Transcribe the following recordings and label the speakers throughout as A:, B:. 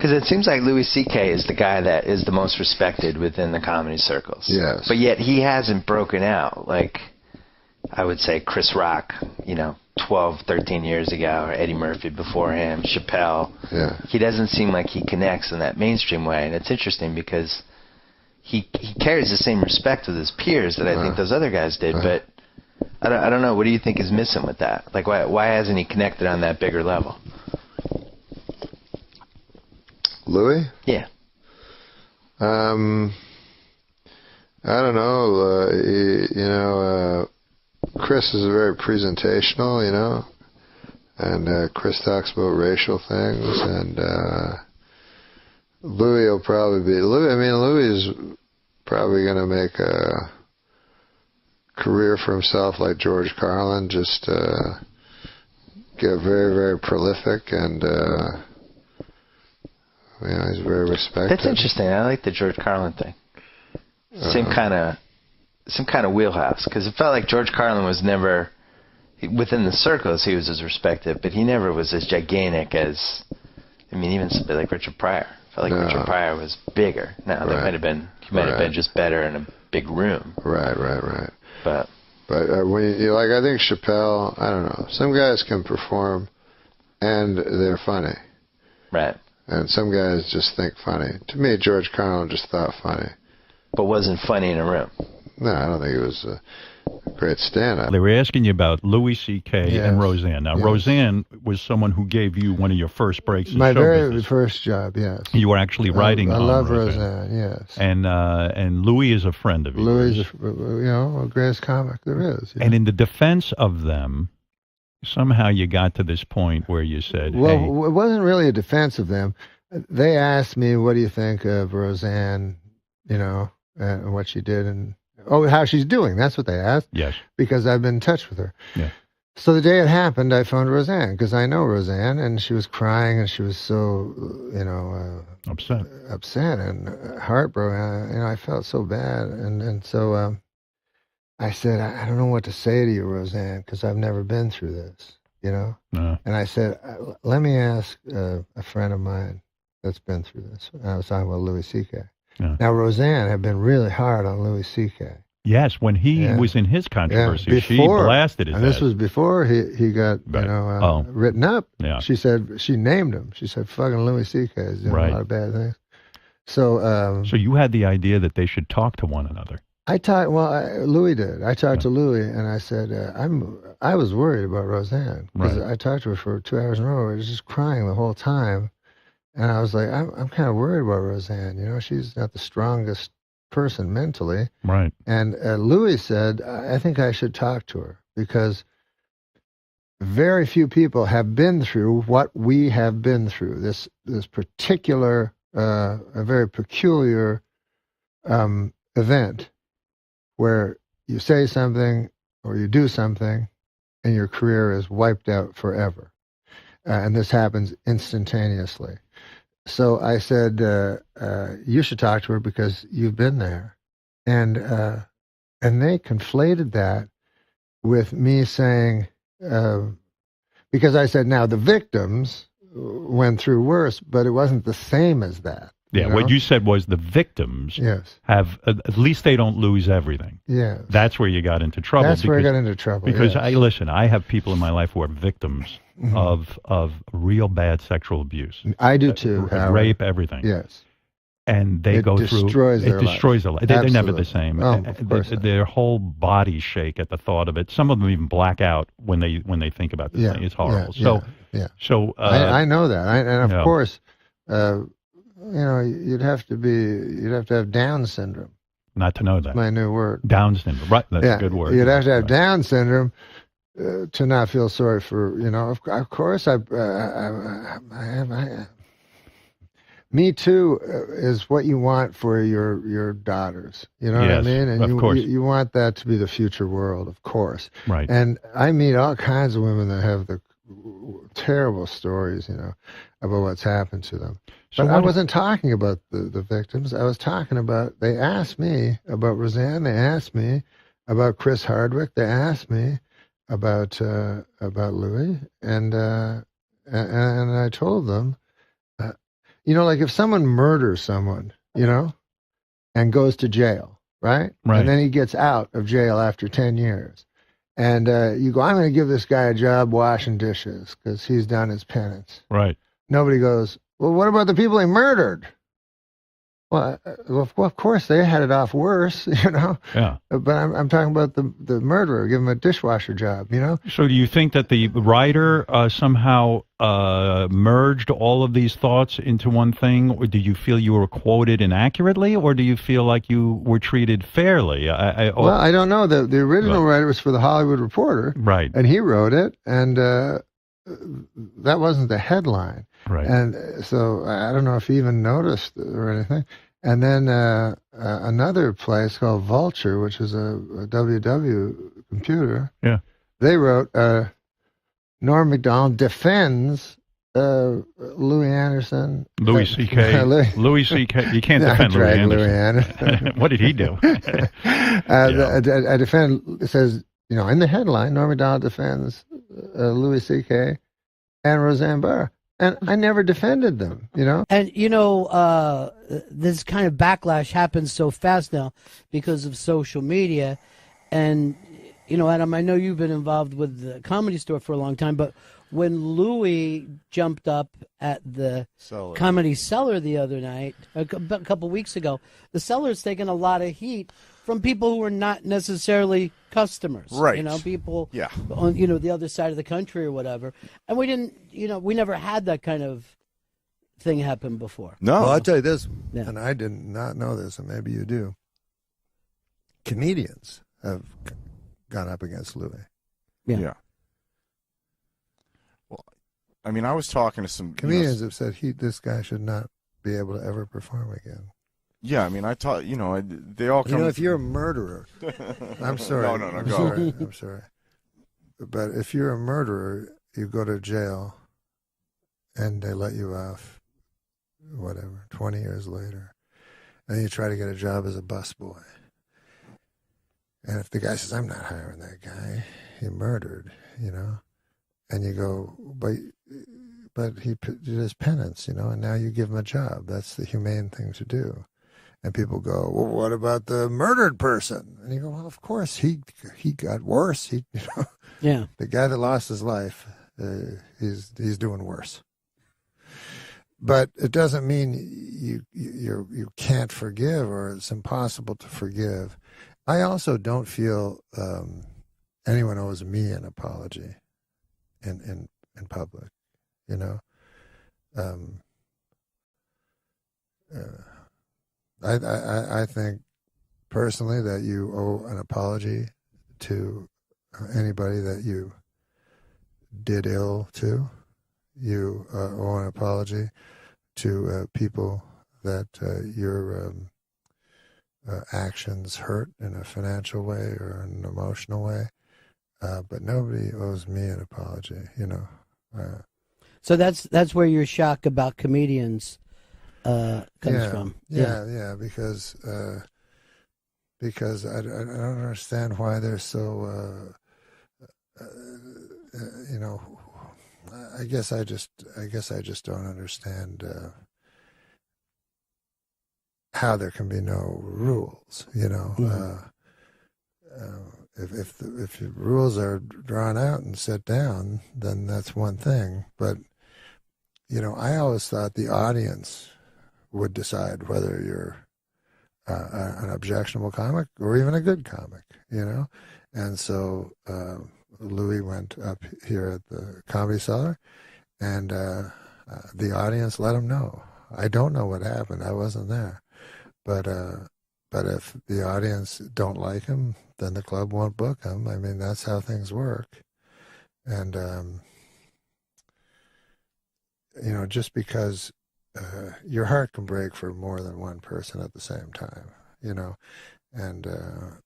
A: Because it seems like Louis C.K. is the guy that is the most respected within the comedy circles.
B: Yes.
A: But yet he hasn't broken out like, I would say, Chris Rock, 12, 13 years ago, or Eddie Murphy before him, Chappelle.
B: Yeah.
A: He doesn't seem like he connects in that mainstream way. And it's interesting because he carries the same respect with his peers that I think those other guys did. But I don't know. What do you think is missing with that? Like, why hasn't he connected on that bigger level?
B: Louis?
A: Yeah.
B: I don't know. Chris is very presentational, and Chris talks about racial things, and Louis will probably be Louis is probably going to make a career for himself like George Carlin, just get very, very prolific, and he's very respected.
A: That's interesting. I like the George Carlin thing. Same kind of wheelhouse, because it felt like George Carlin was never, within the circles he was as respected, but he never was as gigantic as, even somebody like Richard Pryor. I felt like Richard Pryor was bigger. Now, he might have been just better in a big room.
B: Right.
A: But
B: when I think Chappelle, I don't know, some guys can perform and they're funny.
A: Right.
B: And some guys just think funny. To me, George Carlin just thought funny.
A: But wasn't funny in a room.
B: No, I don't think it was a great stand-up.
C: They were asking you about Louis C.K. and Roseanne. Now, Roseanne was someone who gave you one of your first breaks in
B: my
C: show
B: very
C: business.
B: first job, yes.
C: You were actually writing on
B: love
C: Roseanne.
B: yes.
C: And Louis is a friend of yours.
B: Louis is, the greatest comic there is.
C: And in the defense of them, somehow you got to this point where you said,
B: well,
C: hey.
B: It wasn't really a defense of them. They asked me, what do you think of Roseanne, and what she did, and how she's doing. That's what they asked.
C: Yes.
B: Because I've been in touch with her.
C: Yeah.
B: So the day it happened, I phoned Roseanne, because I know Roseanne, and she was crying, and she was so, upset and heartbroken. I felt so bad. And so I said, I don't know what to say to you, Roseanne, because I've never been through this,
C: No.
B: And I said, let me ask a friend of mine that's been through this. And I was talking about Louis C.K.
C: Yeah.
B: Now, Roseanne had been really hard on Louis C.K.
C: Yes, when he was in his controversy, she blasted his
B: and this was before he got,
C: Right.
B: written up.
C: Yeah.
B: She said, she named him. She said, fucking Louis C.K. is doing a lot of bad things. So
C: you had the idea that they should talk to one another.
B: Louis did. I talked to Louis, and I said, I was worried about Roseanne, because I talked to her for 2 hours in a row. I was just crying the whole time. And I was like, I'm kind of worried about Roseanne. She's not the strongest person mentally.
C: Right.
B: And Louis said, I think I should talk to her, because very few people have been through what we have been through. This particular, a very peculiar event where you say something or you do something and your career is wiped out forever. And this happens instantaneously. So I said, you should talk to her because you've been there. And they conflated that with me saying, because I said, now the victims went through worse, but it wasn't the same as that.
C: Yeah, what you said was the victims have, at least they don't lose everything.
B: Yeah.
C: That's where you got into trouble.
B: That's where I got into trouble,
C: Because I have people in my life who are victims of real bad sexual abuse.
B: I do too.
C: Rape, everything.
B: Yes.
C: And they go through. It destroys their life. They're never the same.
B: Oh, of course
C: their whole bodies shake at the thought of it. Some of them even black out when they think about this thing. It's horrible.
B: I know that. And of course, you'd have to have Down syndrome.
C: Not to know that.
B: My new word.
C: Down syndrome. Right. That's a good word.
B: You'd have to have Down syndrome to not feel sorry for, of course, Me Too is what you want for your daughters. You know what I mean? And
C: of course.
B: You want that to be the future world, of course.
C: Right.
B: And I meet all kinds of women that have the terrible stories, about what's happened to them. But I wasn't talking about the victims. I was talking about, they asked me about Roseanne. They asked me about Chris Hardwick. They asked me about Louis. And I told them, like if someone murders someone, and goes to jail, right?
C: Right.
B: And then he gets out of jail after 10 years. And you go, I'm going to give this guy a job washing dishes because he's done his penance.
C: Right.
B: Nobody goes, well, what about the people he murdered? Well, of course they had it off worse,
C: Yeah.
B: But I'm talking about the murderer. Give him a dishwasher job,
C: So do you think that the writer somehow merged all of these thoughts into one thing, or do you feel you were quoted inaccurately, or do you feel like you were treated fairly?
B: Well, I don't know. The original writer was for the Hollywood Reporter,
C: right?
B: And he wrote it, and that wasn't the headline.
C: Right.
B: And so I don't know if he even noticed or anything. And then another place called Vulture, which is a WW computer.
C: Yeah.
B: They wrote, Norm Macdonald defends Louis Anderson.
C: Louis C.K. Louis C.K. You can't defend Louis Anderson. What did he do?
B: I defend, it says, in the headline, Norm Macdonald defends Louis C.K. and Roseanne Barr. And I never defended them,
D: And, this kind of backlash happens so fast now because of social media. And, Adam, I know you've been involved with the Comedy Store for a long time, but when Louis jumped up at the Comedy Cellar the other night, a couple weeks ago, the Cellar's taken a lot of heat from people who are not necessarily customers,
E: right?
D: People,
E: yeah,
D: on the other side of the country or whatever. And we didn't, we never had that kind of thing happen before.
E: No,
B: well, I'll tell you this, and I did not know this, and maybe you do. Comedians have gone up against Louis.
E: Yeah. Well, I mean, I was talking to some
B: comedians have said this guy should not be able to ever perform again.
E: Yeah, I mean, I taught, they all come.
B: If you're a murderer, I'm sorry.
E: No,
B: I'm sorry. I'm sorry. But if you're a murderer, you go to jail and they let you off, 20 years later. And you try to get a job as a busboy. And if the guy says, I'm not hiring that guy, he murdered, and you go, but he did his penance, and now you give him a job. That's the humane thing to do. And people go, well, what about the murdered person? And you go, well, of course, he got worse.
D: Yeah.
B: The guy that lost his life, he's doing worse. But it doesn't mean you can't forgive or it's impossible to forgive. I also don't feel anyone owes me an apology in public, I think personally that you owe an apology to anybody that you did ill to. You owe an apology to people that your actions hurt in a financial way or an emotional way. But nobody owes me an apology,
D: So that's where your shock about comedians comes from.
B: Yeah, because I don't understand why they're so. I guess I just don't understand how there can be no rules. If the rules are drawn out and set down, then that's one thing. But I always thought the audience would decide whether you're an objectionable comic or even a good comic, And so Louis went up here at the Comedy Cellar, and the audience let him know. I don't know what happened. I wasn't there. But if the audience don't like him, then the club won't book him. I mean, that's how things work. And, just because your heart can break for more than one person at the same time, and a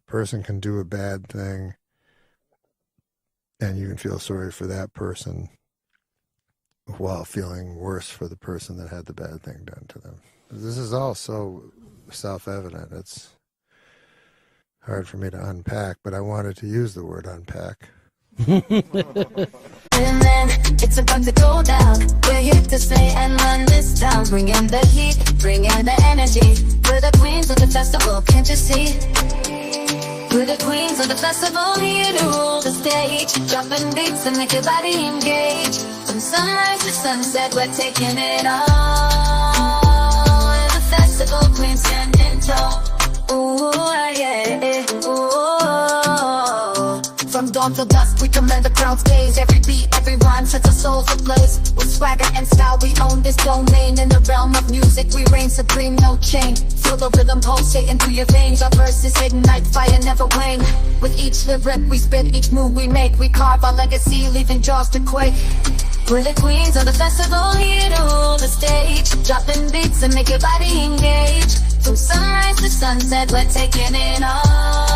B: person can do a bad thing and you can feel sorry for that person while feeling worse for the person that had the bad thing done to them. This is all so self-evident. It's hard for me to unpack, but I wanted to use the word unpack.
F: And then it's about to go down. We're here to stay and run this town. Bring in the heat, bring in the energy. We're the queens of the festival, can't you see? We're the queens of the festival, here to rule the stage. Dropping beats and make your body engage. From sunrise to sunset, we're taking it all. We're the festival queens standing tall. Ooh, yeah, ooh. From dawn till dusk, we command the crowd's gaze. Every beat, every rhyme sets our souls ablaze. With swagger and style, we own this domain. In the realm of music, we reign supreme, no chain. Feel the rhythm pulsating through your veins. Our verses ignite fire, never wane. With each lyric we spit, each move we make, we carve our legacy, leaving jaws to quake. We're the queens of the festival, here to rule the stage. Dropping beats and make your body engage. From sunrise to sunset, we're taking it all.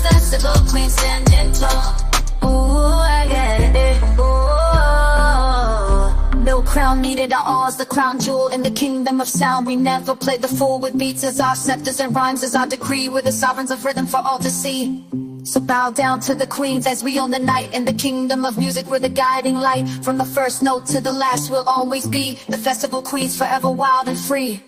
F: Festival queen standing tall. Ooh, yeah, ooh. No crown needed, our all's the crown jewel in the kingdom of sound. We never play the fool with beats as our scepters and rhymes as our decree. We're the sovereigns of rhythm for all to see. So bow down to the queens as we own the night. In the kingdom of music, we're the guiding light. From the first note to the last, we'll always be the festival queens, forever wild and free.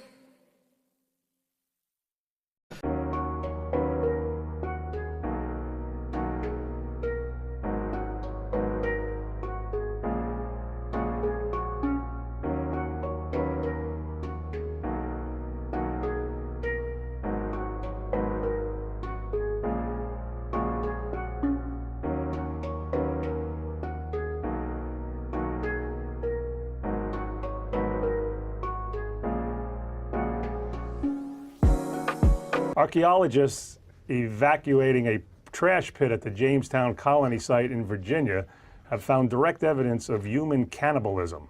G: Archaeologists evacuating a trash pit at the Jamestown Colony site in Virginia have found direct evidence of human cannibalism.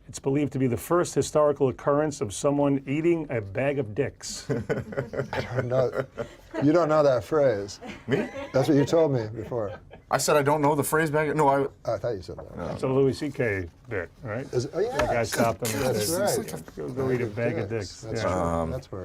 G: It's believed to be the first historical occurrence of someone eating a bag of dicks.
B: I don't know. You don't know that phrase.
E: Me?
B: That's what you told me before.
E: I said I don't know the phrase back. No,
B: I thought you said that.
E: No.
G: It's a Louis C.K. bit, right?
B: Oh, yeah.
G: The guy stopped him and
B: That's
G: said,
B: right.
G: go eat a bag of dicks.
B: That's
G: Yeah.
B: right. That's where.